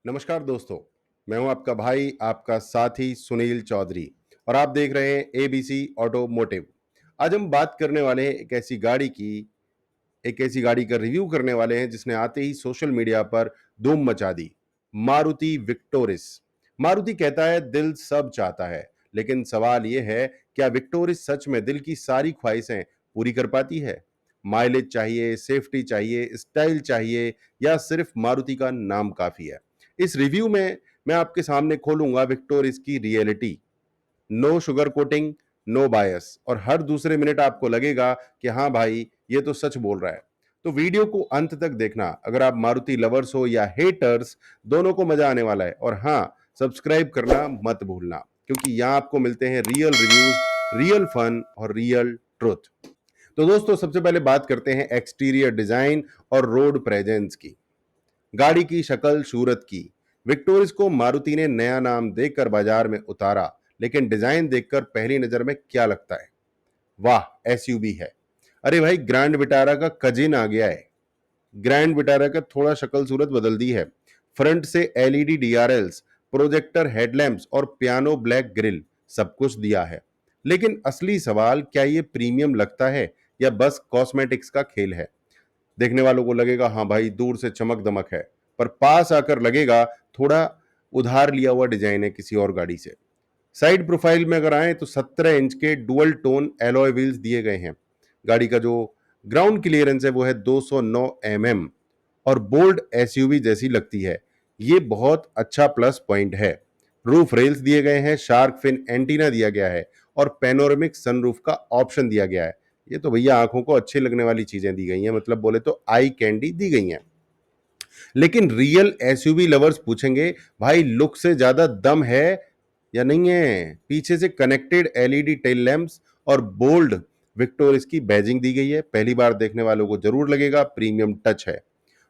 नमस्कार दोस्तों, मैं हूं आपका भाई, आपका साथी सुनील चौधरी और आप देख रहे हैं एबीसी ऑटोमोटिव। आज हम बात करने वाले हैं एक ऐसी गाड़ी का रिव्यू करने वाले हैं जिसने आते ही सोशल मीडिया पर धूम मचा दी। मारुति विक्टोरिस। मारुति कहता है दिल सब चाहता है, लेकिन सवाल यह है क्या विक्टोरिस सच में दिल की सारी ख्वाहिशें पूरी कर पाती है? माइलेज चाहिए, सेफ्टी चाहिए, स्टाइल चाहिए या सिर्फ मारुति का नाम काफी है? इस रिव्यू में मैं आपके सामने खोलूंगा विक्टोरिस की reality. No sugar coating, no bias, और हर दूसरे मिनट आपको लगेगा कि हाँ भाई ये तो सच बोल रहा है। तो वीडियो को अंत तक देखना। अगर आप मारुति लवर्स हो या हेटर्स, दोनों को मजा आने वाला है। और हाँ, सब्सक्राइब करना मत भूलना, क्योंकि यहाँ आपको मिलते हैं रियल रिव्यूज, रियल फन और रियल ट्रुथ। तो दोस्तों, सबसे पहले बात करते हैं एक्सटीरियर डिजाइन और रोड प्रेजेंस की। गाड़ी की शक्ल सूरत की। विक्टोरिस को मारुति ने नया नाम देकर बाजार में उतारा, लेकिन डिजाइन देखकर पहली नजर में क्या लगता है? वाह, एसयूवी है। अरे भाई, ग्रैंड विटारा का कजिन आ गया है। ग्रैंड विटारा का थोड़ा शक्ल सूरत बदल दी है। फ्रंट से एलईडी डीआरएल्स, प्रोजेक्टर हेडलैम्प्स और पियानो ब्लैक ग्रिल, सब कुछ दिया है। लेकिन असली सवाल, क्या ये प्रीमियम लगता है या बस कॉस्मेटिक्स का खेल है? देखने वालों को लगेगा हाँ भाई दूर से चमक दमक है, पर पास आकर लगेगा थोड़ा उधार लिया हुआ डिजाइन है किसी और गाड़ी से। साइड प्रोफाइल में अगर आए तो 17 इंच के डुअल टोन एलॉय व्हील्स दिए गए हैं। गाड़ी का जो ग्राउंड क्लियरेंस है वो है 209 mm और बोल्ड एसयूवी जैसी लगती है। ये बहुत अच्छा प्लस पॉइंट है। रूफ रेल्स दिए गए हैं, शार्क फिन एंटीना दिया गया है और पैनोरेमिक सनरूफ का ऑप्शन दिया गया है। ये तो भैया आंखों को अच्छी लगने वाली चीजें दी गई हैं, मतलब बोले तो आई कैंडी दी गई हैं। लेकिन रियल एसयूवी लवर्स पूछेंगे, भाई लुक से ज्यादा दम है या नहीं है? पीछे से कनेक्टेड एलईडी टेल लैंप्स और बोल्ड विक्टोरिस की बैजिंग दी गई है। पहली बार देखने वालों को जरूर लगेगा प्रीमियम टच है।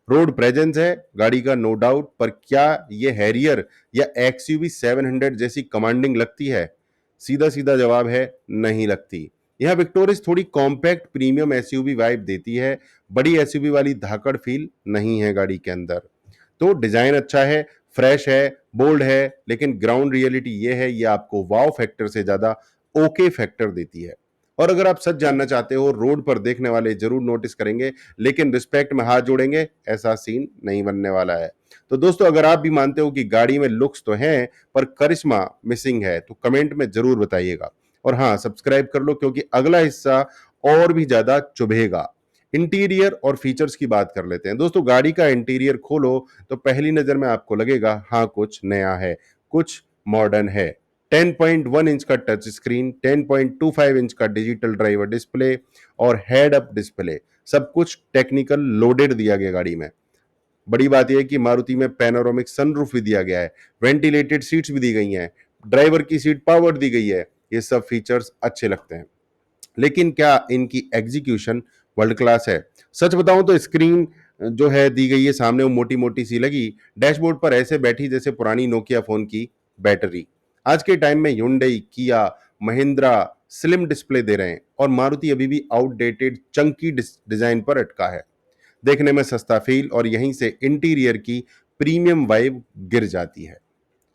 रोड प्रेजेंस है गाड़ी का, नो डाउट, पर क्या ये हैरियर या एक्सयूवी 700 जैसी कमांडिंग लगती है? सीधा सीधा जवाब है नहीं लगती। यह विक्टोरिस थोड़ी कॉम्पैक्ट प्रीमियम एसयूवी वाइब देती है। बड़ी एसयूवी वाली धाकड़ फील नहीं है गाड़ी के अंदर। तो डिजाइन अच्छा है, फ्रेश है, बोल्ड है, लेकिन ग्राउंड रियलिटी ये है, ये आपको वाव फैक्टर से ज्यादा ओके फैक्टर देती है। और अगर आप सच जानना चाहते हो, रोड पर देखने वाले जरूर नोटिस करेंगे, लेकिन रिस्पेक्ट में हाथ जोड़ेंगे ऐसा सीन नहीं बनने वाला है। तो दोस्तों, अगर आप भी मानते हो कि गाड़ी में लुक्स तो हैं पर करिश्मा मिसिंग है, तो कमेंट में जरूर बताइएगा। और हाँ, सब्सक्राइब कर लो, क्योंकि अगला हिस्सा और भी ज्यादा चुभेगा। इंटीरियर और फीचर्स की बात कर लेते हैं। दोस्तों, गाड़ी का इंटीरियर खोलो तो पहली नजर में आपको लगेगा हाँ कुछ नया है, कुछ मॉडर्न है। 10.1 इंच का टच स्क्रीन, 10.25 इंच का डिजिटल ड्राइवर डिस्प्ले और हेड अप डिस्प्ले, सब कुछ टेक्निकल लोडेड दिया गया गाड़ी में। बड़ी बात यह है कि मारुति में पैनोरामिक सनरूफ भी दिया गया है, वेंटिलेटेड सीट्स भी दी गई हैं, ड्राइवर की सीट पावर्ड दी गई है। ये सब फीचर्स अच्छे लगते हैं, लेकिन क्या इनकी एग्जीक्यूशन वर्ल्ड क्लास है? सच बताऊं तो स्क्रीन जो है दी गई है सामने, वो मोटी मोटी सी लगी। डैशबोर्ड पर ऐसे बैठी जैसे पुरानी नोकिया फोन की बैटरी। आज के टाइम में Hyundai, किया, महिंद्रा स्लिम डिस्प्ले दे रहे हैं और मारुति अभी भी आउटडेटेड चंकी डिजाइन पर अटका है। देखने में सस्ता फील और यहीं से इंटीरियर की प्रीमियम वाइब गिर जाती है।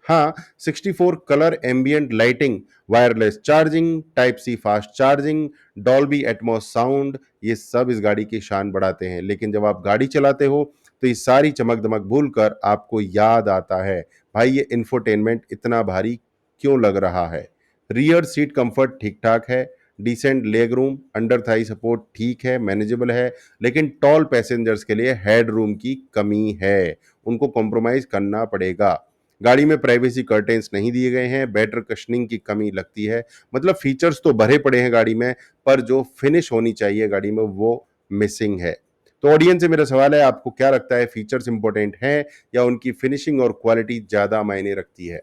हाँ, 64 colour ambient lighting, wireless charging, type C fast charging, Dolby Atmos sound, ये सब इस गाड़ी की शान बढ़ाते हैं। लेकिन जब आप गाड़ी चलाते हो तो ये सारी चमक दमक भूलकर आपको याद आता है, भाई ये इंफोटेनमेंट इतना भारी क्यों लग रहा है? रियर सीट कंफर्ट ठीक ठाक है, decent leg room, under thigh support ठीक है, मैनेजेबल है, लेकिन टॉल पैसेंजर्स के लिए हेड रूम की कमी है, उनको कॉम्प्रोमाइज करना पड़ेगा। गाड़ी में प्राइवेसी कर्टेन्स नहीं दिए गए हैं, बेटर कशनिंग की कमी लगती है। मतलब फीचर्स तो भरे पड़े हैं गाड़ी में, पर जो फिनिश होनी चाहिए गाड़ी में वो मिसिंग है। तो ऑडियंस से मेरा सवाल है, आपको क्या लगता है, फीचर्स इंपॉर्टेंट हैं या उनकी फिनिशिंग और क्वालिटी ज्यादा मायने रखती है?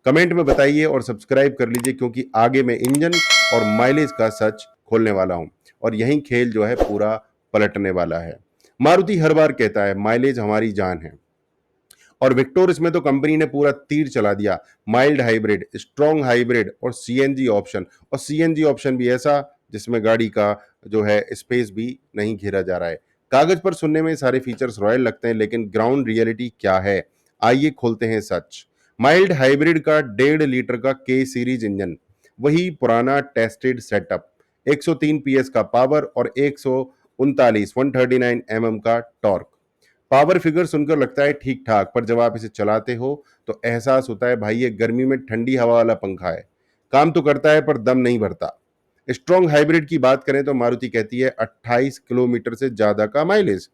कमेंट में बताइए और सब्सक्राइब कर लीजिए, क्योंकि आगे मैं इंजन और माइलेज का सच खोलने वाला हूं और यही खेल जो है पूरा पलटने वाला है। मारुति हर बार कहता है माइलेज हमारी जान है, और विक्टोरिस में तो कंपनी ने पूरा तीर चला दिया। माइल्ड हाइब्रिड, स्ट्रॉन्ग हाइब्रिड और सीएनजी ऑप्शन, और सीएनजी ऑप्शन भी ऐसा जिसमें गाड़ी का जो है स्पेस भी नहीं घेरा जा रहा है। कागज पर सुनने में सारे फीचर्स रॉयल लगते हैं, लेकिन ग्राउंड रियलिटी क्या है? आइए खोलते हैं सच। माइल्ड हाइब्रिड का 1.5 लीटर का के सीरीज इंजन, वही पुराना टेस्टेड सेटअप, 103 पीएस का पावर और 139 एमएम का टॉर्क। पावर फिगर सुनकर लगता है ठीक ठाक, पर जब आप इसे चलाते हो तो एहसास होता है भाई ये गर्मी में ठंडी हवा वाला पंखा है। काम तो करता है पर दम नहीं भरता। स्ट्रॉन्ग हाइब्रिड की बात करें तो मारुति कहती है 28 किलोमीटर से ज्यादा का माइलेज।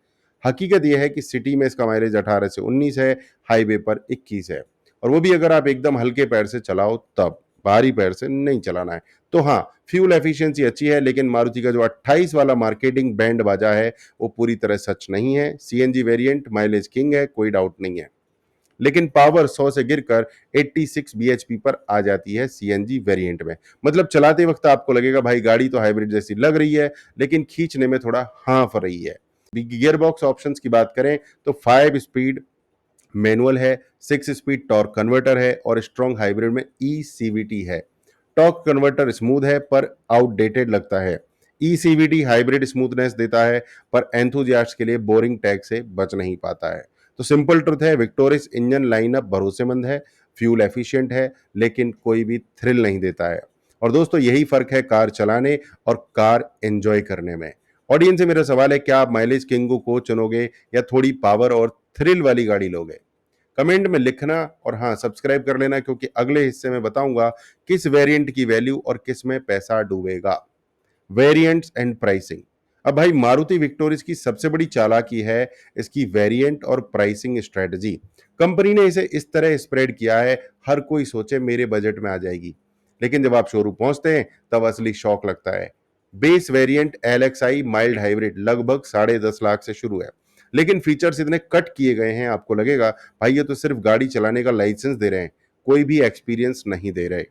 हकीकत यह है कि सिटी में इसका माइलेज 18 से 19 है, हाईवे पर 21 है, और वो भी अगर आप एकदम हल्के पैर से चलाओ तब, भारी पैर से नहीं चलाना है तो। हाँ, फ्यूल एफिशिएंसी अच्छी है, लेकिन मारुति का जो 28 वाला मार्केटिंग बैंड बाजा है वो पूरी तरह सच नहीं है। सीएनजी वेरिएंट माइलेज किंग है, कोई डाउट नहीं है, लेकिन पावर 100 से गिरकर 86 बीएचपी पर आ जाती है सीएनजी वेरिएंट में। मतलब चलाते वक्त आपको लगेगा भाई गाड़ी तो हाइब्रिड जैसी लग रही है, लेकिन खींचने में थोड़ा हाँफ रही है। गियर बॉक्स ऑप्शंस की बात करें तो 5 स्पीड मैनुअल है, 6 स्पीड टॉर्क कन्वर्टर है और स्ट्रॉन्ग हाइब्रिड में ई सीवीटी है। टॉर्क कन्वर्टर स्मूथ है पर आउटडेटेड लगता है। ई सीवीटी हाइब्रिड स्मूथनेस देता है पर एंथुजियास्ट के लिए बोरिंग टैग से बच नहीं पाता है। तो सिंपल ट्रुथ है, विक्टोरिस इंजन लाइनअप भरोसेमंद है, फ्यूल एफिशिएंट है, लेकिन कोई भी थ्रिल नहीं देता है। और दोस्तों यही फर्क है कार चलाने और कार एंजॉय करने में। ऑडियंस से मेरा सवाल है, क्या आप माइलेज किंग को चुनोगे या थोड़ी पावर और थ्रिल वाली गाड़ी लोगे? कमेंट में लिखना, और हाँ सब्सक्राइब कर लेना, क्योंकि अगले हिस्से में बताऊंगा किस वेरिएंट की वैल्यू और किस में पैसा डूबेगा। Variants and pricing. अब भाई मारुति विक्टोरिस की सबसे बड़ी चालाकी है इसकी वेरिएंट और प्राइसिंग स्ट्रेटजी। कंपनी ने इसे इस तरह स्प्रेड किया है हर कोई सोचे मेरे बजट में आ जाएगी, लेकिन जब आप शोरूम पहुंचते हैं तब असली शौक लगता है। Base variant LXI mild hybrid लगभग 10.5 लाख से शुरू है, लेकिन फीचर्स इतने कट किए गए हैं आपको लगेगा भाई ये तो सिर्फ गाड़ी चलाने का लाइसेंस दे रहे हैं, कोई भी एक्सपीरियंस नहीं दे रहे।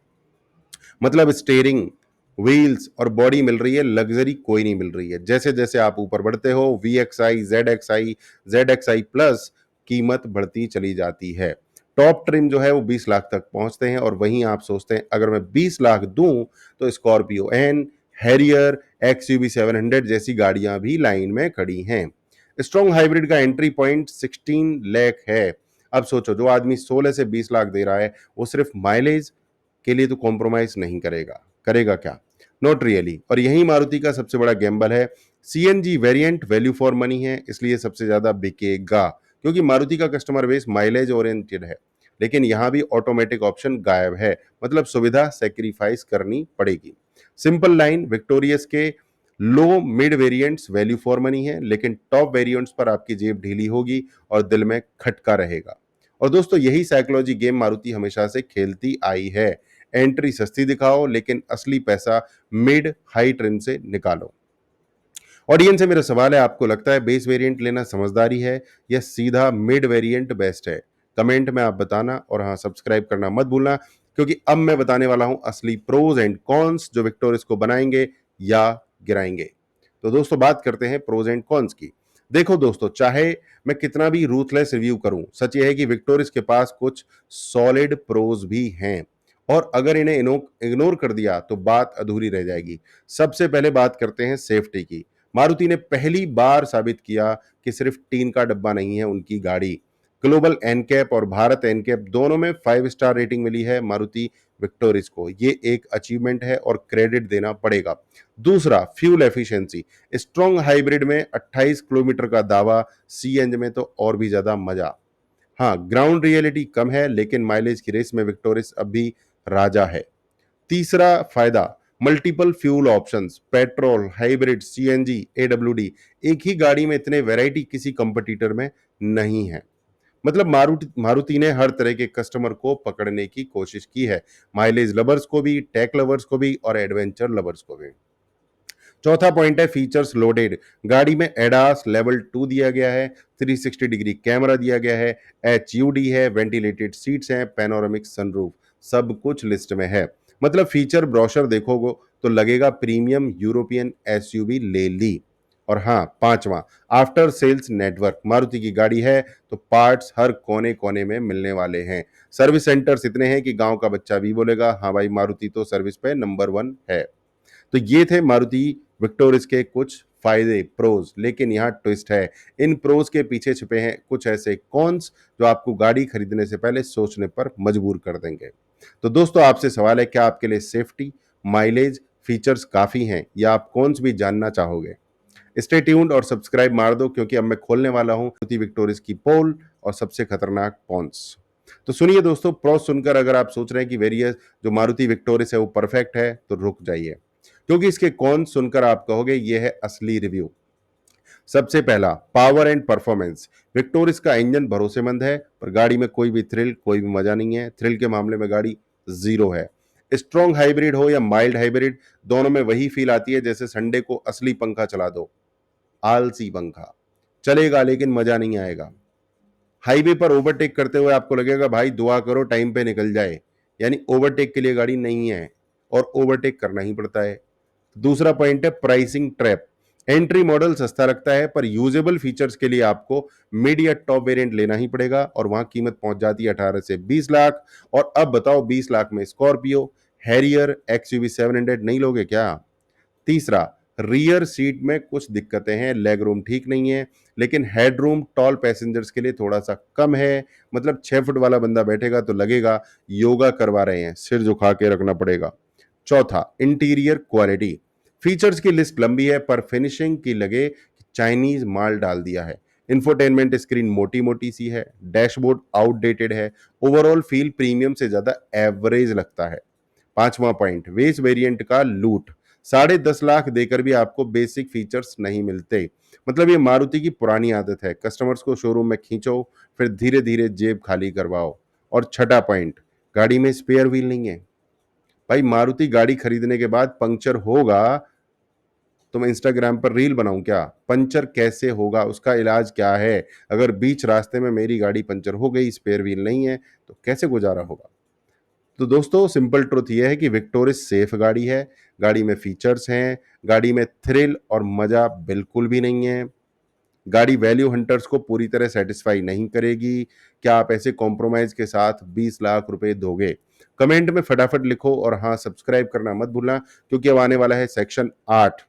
मतलब स्टेयरिंग, व्हील्स और बॉडी मिल रही है, लग्जरी कोई नहीं मिल रही है। जैसे जैसे आप ऊपर बढ़ते हो VXI, ZXI, ZXI प्लस कीमत बढ़ती चली जाती है। टॉप ट्रिम जो है वो 20 लाख तक पहुंचते हैं, और वहीं आप सोचते हैं अगर मैं 20 लाख दूं तो स्कॉर्पियो एन, हैरियर, XUV 700 जैसी गाड़ियां भी लाइन में खड़ी हैं। स्ट्रॉन्ग हाइब्रिड का एंट्री पॉइंट 16 लाख है। अब सोचो जो आदमी 16 से 20 लाख दे रहा है वो सिर्फ माइलेज के लिए तो कॉम्प्रोमाइज नहीं करेगा, करेगा क्या? Not really. और यही मारुति का सबसे बड़ा गैम्बल है। CNG variant value for money है, इसलिए सबसे ज्यादा बिकेगा, क्योंकि मारुति का कस्टमर बेस माइलेज ओरिएंटेड है। लेकिन यहां भी ऑटोमेटिक ऑप्शन गायब है, मतलब सुविधा सेक्रीफाइस करनी पड़ेगी। सिंपल लाइन, विक्टोरियस के low mid variants value for money है, लेकिन टॉप वेरिएंट्स पर आपकी जेब ढीली होगी और दिल में खटका रहेगा। और दोस्तों यही साइकोलॉजी गेम मारुति हमेशा से खेलती आई है। एंट्री सस्ती दिखाओ, लेकिन असली पैसा मिड हाई ट्रिम से निकालो। ऑडियंस से मेरा सवाल है, आपको लगता है बेस वेरिएंट लेना समझदारी है या सीधा मिड वेरिएंट बेस्ट है? कमेंट में आप बताना, और हाँ सब्सक्राइब करना मत भूलना, क्योंकि अब मैं बताने वाला हूं असली प्रोज एंड कॉन्स जो विक्टोरिस को बनाएंगे या गिराएंगे। तो दोस्तों बात करते हैं प्रोज एंड कॉन्स की। देखो दोस्तों, चाहे मैं कितना भी रूथलेस रिव्यू करूं, सच यह है कि विक्टोरिस के पास कुछ सॉलिड प्रोज भी हैं, और अगर इन्हें इग्नोर कर दिया तो बात अधूरी रह जाएगी। सबसे पहले बात करते हैं सेफ्टी की। मारुति ने पहली बार साबित किया कि सिर्फ टीन का डब्बा नहीं है उनकी गाड़ी। ग्लोबल एनकैप और भारत एनकैप दोनों में 5 स्टार रेटिंग मिली है मारुति विक्टोरिस को। ये एक अचीवमेंट है और क्रेडिट देना पड़ेगा। दूसरा, फ्यूल एफिशिएंसी। स्ट्रॉन्ग हाइब्रिड में 28 किलोमीटर का दावा, सीएनजी में तो और भी ज्यादा मजा। हाँ, ग्राउंड रियलिटी कम है, लेकिन माइलेज की रेस में विक्टोरिस अब भी राजा है। तीसरा फायदा, multiple fuel options, petrol, hybrid, CNG, AWD. एक ही गाड़ी में इतने वैरायटी किसी कंपटीटर में नहीं है। मतलब मारुति ने हर तरह के कस्टमर को पकड़ने की कोशिश की है, माइलेज लवर्स को भी, टेक लवर्स को भी और एडवेंचर लवर्स को भी। चौथा पॉइंट है फीचर्स लोडेड। गाड़ी में एडास लेवल 2 दिया गया है, 360 डिग्री कैमरा दिया गया है, HUD है, वेंटिलेटेड सीट्स हैं, पैनोरामिक सनरूफ, सब कुछ लिस्ट में है। मतलब फीचर ब्रोशर देखोगे तो लगेगा प्रीमियम यूरोपियन एसयूवी ले ली। और हाँ, पांचवा, आफ्टर सेल्स नेटवर्क। मारुति की गाड़ी है तो पार्ट्स हर कोने कोने में मिलने वाले हैं। सर्विस सेंटर्स इतने हैं कि गांव का बच्चा भी बोलेगा हाँ भाई मारुति तो सर्विस पे नंबर 1 है। तो ये थे मारुति विक्टोरिस के कुछ फायदे, प्रोज, लेकिन यहाँ ट्विस्ट है। इन प्रोज के पीछे छिपे हैं कुछ ऐसे कॉन्स जो आपको गाड़ी खरीदने से पहले सोचने पर मजबूर कर देंगे। तो दोस्तों आपसे सवाल है, क्या आपके लिए सेफ्टी, माइलेज, फीचर्स काफी हैं या आप कॉन्स भी जानना चाहोगे? स्टे ट्यून्ड और सब्सक्राइब मार दो, क्योंकि अब मैं खोलने वाला हूं मारुति विक्टोरिस की पोल और सबसे खतरनाक कॉन्स। तो सुनिए दोस्तों, प्रो सुनकर अगर आप सोच रहे हैं कि वेरियस जो मारुति विक्टोरिस है वो परफेक्ट है, तो रुक जाइए, क्योंकि इसके कौन सुनकर आप कहोगे ये है असली रिव्यू। सबसे पहला, पावर एंड परफॉर्मेंस। विक्टोरिस का इंजन भरोसेमंद है, पर गाड़ी में कोई भी थ्रिल, कोई भी मजा नहीं है। थ्रिल के मामले में गाड़ी जीरो है। स्ट्रॉन्ग हाइब्रिड हो या माइल्ड हाइब्रिड, दोनों में वही फील आती है जैसे संडे को असली पंखा चला दो, आलसी पंखा। चलेगा लेकिन मजा नहीं आएगा। हाईवे पर ओवरटेक करते हुए आपको लगेगा भाई दुआ करो टाइम पे निकल जाए, यानी ओवरटेक के लिए गाड़ी नहीं है, और ओवरटेक करना ही पड़ता है। दूसरा पॉइंट है प्राइसिंग ट्रैप। एंट्री मॉडल सस्ता लगता है, पर यूजेबल फीचर्स के लिए आपको मिड या टॉप वेरिएंट लेना ही पड़ेगा, और वहां कीमत पहुंच जाती है 18 से 20 लाख। और अब बताओ 20 लाख में स्कॉर्पियो, हैरियर, एक्सयूवी 700 नहीं लोगे क्या? तीसरा, रियर सीट में कुछ दिक्कतें हैं, लेग रूम ठीक नहीं है, लेकिन हेड रूम टॉल पैसेंजर्स के लिए थोड़ा सा कम है। मतलब 6 फुट वाला बंदा बैठेगा तो लगेगा योगा करवा रहे हैं, सिर झुका के रखना पड़ेगा। चौथा, इंटीरियर क्वालिटी। फीचर्स की लिस्ट लंबी है, पर फिनिशिंग की लगे कि चाइनीज माल डाल दिया है। इंफोटेनमेंट स्क्रीन मोटी मोटी सी है, डैशबोर्ड आउटडेटेड है, ओवरऑल फील प्रीमियम से ज्यादा एवरेज लगता है। पांचवा पॉइंट, बेस वेरिएंट का लूट। 10.5 लाख देकर भी आपको बेसिक फीचर्स नहीं मिलते। मतलब ये मारुति की पुरानी आदत है, कस्टमर्स को शोरूम में खींचो, फिर धीरे धीरे जेब खाली करवाओ। और छठा पॉइंट, गाड़ी में स्पेयर व्हील नहीं है। भाई मारुति गाड़ी खरीदने के बाद पंक्चर होगा तो मैं इंस्टाग्राम पर रील बनाऊं क्या? पंचर कैसे होगा, उसका इलाज क्या है? अगर बीच रास्ते में मेरी गाड़ी पंचर हो गई, स्पेयर व्हील नहीं है, तो कैसे गुजारा होगा? तो दोस्तों सिंपल ट्रुथ ये है कि विक्टोरिस सेफ गाड़ी है, गाड़ी में फीचर्स हैं, गाड़ी में थ्रिल और मजा बिल्कुल भी नहीं है। गाड़ी वैल्यू हंटर्स को पूरी तरह सेटिस्फाई नहीं करेगी। क्या आप ऐसे कॉम्प्रोमाइज के साथ 20 लाख रुपए दोगे? कमेंट में फटाफट लिखो, और हाँ सब्सक्राइब करना मत भूलना, क्योंकि अब आने वाला है सेक्शन 8,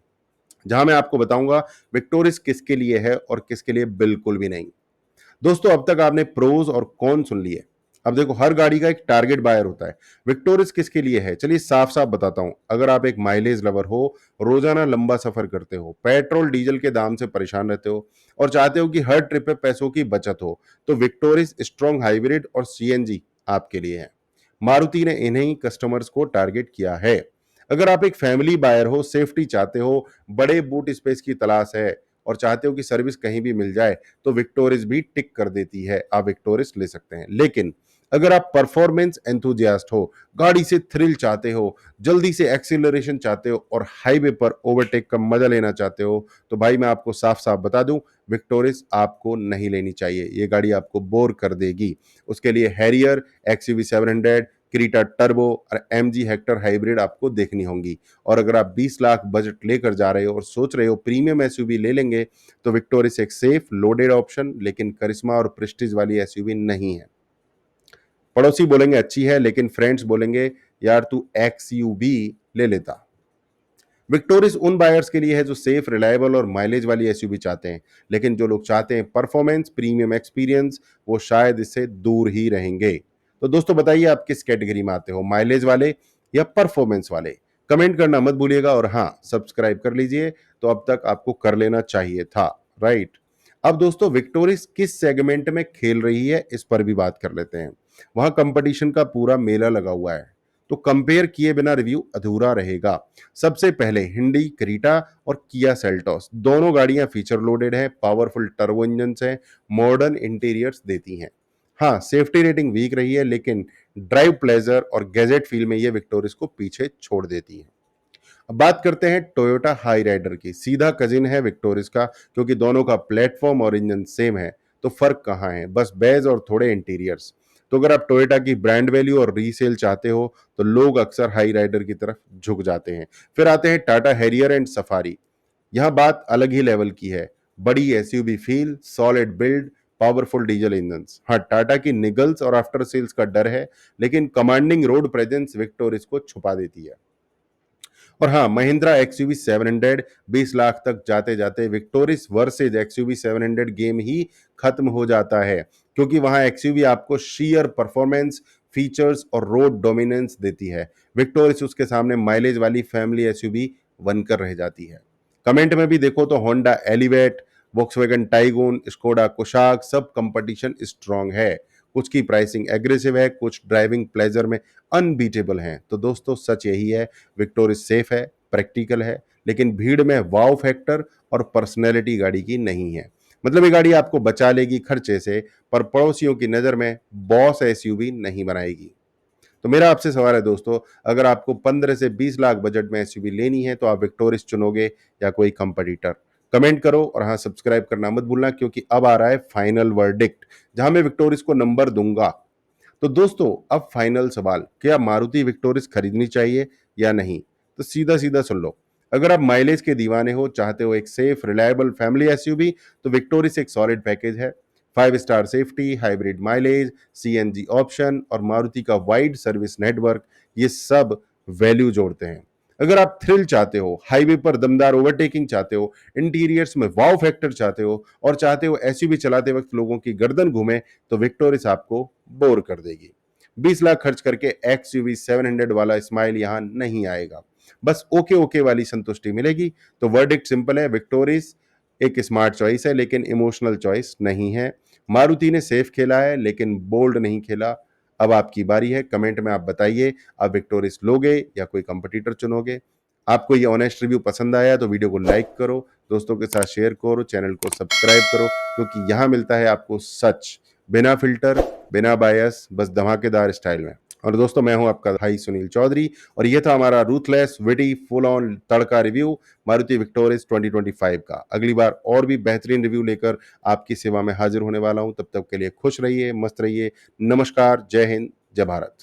जहां मैं आपको बताऊंगा विक्टोरिस किसके लिए है और किसके लिए बिल्कुल भी नहीं। दोस्तों अब तक आपने प्रोज और कॉन सुन लिए। अब देखो हर गाड़ी का एक टारगेट बायर होता है। विक्टोरिस किसके लिए है, चलिए साफ साफ बताता हूं। अगर आप एक माइलेज लवर हो, रोजाना लंबा सफर करते हो, पेट्रोल डीजल के दाम से परेशान रहते हो, और चाहते हो कि हर ट्रिप पे पैसों की बचत हो, तो विक्टोरिस स्ट्रॉन्ग हाइब्रिड और सीएनजी आपके लिए है। मारुति ने इन्हीं कस्टमर्स को टारगेट किया है। अगर आप एक फैमिली बायर हो, सेफ्टी चाहते हो, बड़े बूट स्पेस की तलाश है, और चाहते हो कि सर्विस कहीं भी मिल जाए, तो विक्टोरिस भी टिक कर देती है, आप विक्टोरिस ले सकते हैं। लेकिन अगर आप परफॉर्मेंस एंथुजियास्ट हो, गाड़ी से थ्रिल चाहते हो, जल्दी से एक्सीलरेशन चाहते हो, और हाईवे पर ओवरटेक का मजा लेना चाहते हो, तो भाई मैं आपको साफ साफ बता दूं, विक्टोरिस आपको नहीं लेनी चाहिए। ये गाड़ी आपको बोर कर देगी। उसके लिए हैरियर, एक्सयूवी 700, क्रीटा टर्बो और एमजी हेक्टर हाइब्रिड आपको देखनी होंगी। और अगर आप 20 लाख बजट लेकर जा रहे हो और सोच रहे हो प्रीमियम एसयूवी ले लेंगे, तो विक्टोरिस एक सेफ लोडेड ऑप्शन, लेकिन करिश्मा और प्रेस्टीज वाली एसयूवी नहीं है। पड़ोसी बोलेंगे अच्छी है, लेकिन फ्रेंड्स बोलेंगे यार तू एक्सयूवी ले लेता। विक्टोरिस उन बायर्स के लिए है जो सेफ, रिलायबल और माइलेज वाली एसयूवी चाहते हैं, लेकिन जो लोग चाहते हैं परफॉर्मेंस, प्रीमियम एक्सपीरियंस, वो शायद इससे दूर ही रहेंगे। तो दोस्तों बताइए आप किस कैटेगरी में आते हो, माइलेज वाले या परफॉर्मेंस वाले? कमेंट करना मत भूलिएगा, और हाँ सब्सक्राइब कर लीजिए, तो अब तक आपको कर लेना चाहिए था, राइट? अब दोस्तों विक्टोरिस किस सेगमेंट में खेल रही है, इस पर भी बात कर लेते हैं। वहां कंपटीशन का पूरा मेला लगा हुआ है, तो कंपेयर किए बिना रिव्यू अधूरा रहेगा। सबसे पहले हिंडी क्रीटा और किया सेल्टोस, दोनों गाड़ियां फीचर लोडेड हैं, पावरफुल टर्बो इंजन हैं, मॉडर्न इंटीरियर्स देती हैं। हाँ सेफ्टी रेटिंग वीक रही है, लेकिन ड्राइव प्लेजर और गैजेट फील में ये विक्टोरिस को पीछे छोड़ देती है। अब बात करते हैं टोयोटा हाई राइडर की। सीधा कजिन है विक्टोरिस का, क्योंकि दोनों का प्लेटफॉर्म और इंजन सेम है। तो फर्क कहाँ है? बस बेज और थोड़े इंटीरियर्स। तो अगर आप टोयोटा की ब्रांड वैल्यू और रीसेल चाहते हो, तो लोग अक्सर हाई राइडर की तरफ झुक जाते हैं। फिर आते हैं टाटा हैरियर एंड सफारी। यहां बात अलग ही लेवल की है। बड़ी SUV feel, solid build, powerful diesel engine. हाँ टाटा की निगल्स और आफ्टर सेल्स का डर है, लेकिन कमांडिंग रोड प्रेजेंस विक्टोरिस को छुपा देती है। और हाँ, महिंद्रा एक्सयूवी 700 20 लाख तक जाते-जाते विक्टोरिस वर्सेस एक्सयूवी 700 गेम ही खत्म हो जाता है, क्योंकि वहां एक्सयूवी आपको शीयर परफॉर्मेंस, फीचर्स और रोड डोमिनेंस देती है। विक्टोरिस उसके सामने माइलेज वाली फैमिली एसयूवी बनकर रह जाती है। कमेंट में भी देखो तो Honda elevate, Volkswagen tycoon, Skoda Kushaq, सब कंपटीशन स्ट्रांग है। कुछ की प्राइसिंग एग्रेसिव है, कुछ ड्राइविंग प्लेजर में अनबीटेबल हैं। तो दोस्तों सच यही है, विक्टोरिस सेफ है, प्रैक्टिकल है, लेकिन भीड़ में वाव फैक्टर और पर्सनैलिटी गाड़ी की नहीं है। मतलब ये गाड़ी आपको बचा लेगी खर्चे से, पर पड़ोसियों की नज़र में बॉस एसयूवी नहीं बनाएगी। तो मेरा आपसे सवाल है दोस्तों, अगर आपको 15 से 20 लाख बजट में एसयूवी लेनी है तो आप विक्टोरिस चुनोगे या कोई कंपटीटर? कमेंट करो और हाँ, सब्सक्राइब करना मत भूलना, क्योंकि अब आ रहा है फाइनल वर्डिक्ट, जहां मैं विक्टोरिस को नंबर दूंगा। तो दोस्तों अब फाइनल सवाल, क्या मारुति विक्टोरिस खरीदनी चाहिए या नहीं? तो सीधा सीधा सुन लो। अगर आप माइलेज के दीवाने हो, चाहते हो एक सेफ रिलायबल फैमिली एसयूवी, तो विक्टोरिस एक सॉलिड पैकेज है। 5 star safety, hybrid mileage, CNG option और मारुति का वाइड सर्विस नेटवर्क, ये सब वैल्यू जोड़ते हैं। अगर आप थ्रिल चाहते हो, हाईवे पर दमदार ओवरटेकिंग चाहते हो, इंटीरियर्स में वाव फैक्टर चाहते हो और चाहते हो एसयूवी चलाते वक्त लोगों की गर्दन घूमे, तो विक्टोरिस आपको बोर कर देगी। 20 लाख खर्च करके एक्सयूवी 700 वाला स्माइल यहां नहीं आएगा, बस ओके ओके वाली संतुष्टि मिलेगी। तो वर्डिक्ट सिंपल है, विक्टोरिस एक स्मार्ट चॉइस है लेकिन इमोशनल चॉइस नहीं है। मारुति ने सेफ खेला है लेकिन बोल्ड नहीं खेला। अब आपकी बारी है, कमेंट में आप बताइए, आप विक्टोरिस लोगे या कोई कंपटीटर चुनोगे? आपको ये ऑनेस्ट रिव्यू पसंद आया तो वीडियो को लाइक करो, दोस्तों के साथ शेयर करो, चैनल को सब्सक्राइब करो, क्योंकि यहाँ मिलता है आपको सच, बिना फिल्टर, बिना बायस, बस धमाकेदार स्टाइल में। और दोस्तों मैं हूं आपका भाई सुनील चौधरी, और ये था हमारा ruthless witty full on tadka review Maruti Victoris 2025 का। अगली बार और भी बेहतरीन रिव्यू लेकर आपकी सेवा में हाजिर होने वाला हूं। तब तक के लिए खुश रहिए, मस्त रहिए। नमस्कार, जय हिंद, जय भारत।